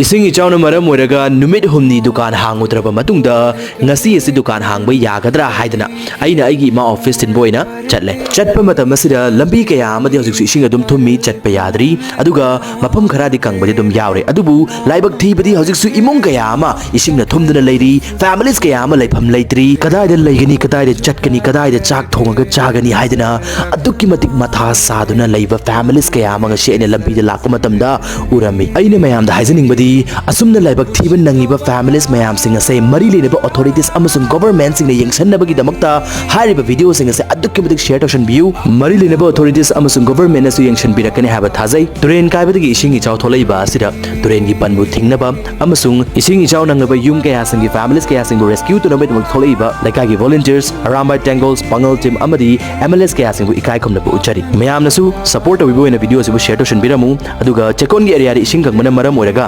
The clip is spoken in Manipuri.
Ising ichawna maram oiraga numit humni dukan hangudraba matungda ngasi isi dukan hangba yagadra haidana aina aigi ma office tin boyna chatle chatpa matam asida lambi kaya amadi hojik ising adum thummi chatpa yadri aduga mapam kharadi kangbadi dum yawre adubu laibak thibadi hojik su imung kaya ama ising na thumduna leiri families kaya ama laifam leitri kadai da leigani kadai da chatkani kadai da chak thongaga chagani haidana adukki matik matha saduna leiba families kaya ama ngasi ene lambi da lakpa matamda urami aina mayam da haizaning badi asumna laibak thiba nangiba families mayam sing ase mari lenaba authorities amasung government sing na yengsanabagi damakta hariba video sing ase adukki matik share totion view mari lenaba authorities amasung government asu yengsan birakani haba thajai turen kaibadagi ising ichaw tholaiba asida turen gi banbu thingnaba amasung ising ichaw nangaba yum kaya sing gi families kaya sing rescue to nabe damak tholaiba laikai gi volunteers arambai tangles pangal team amadi MLS kaya sing ikai khomnaba uchari mayam nasu support awibo ina video asu share totion biramu aduga chekon gi area ri ising gangmana maram oiraga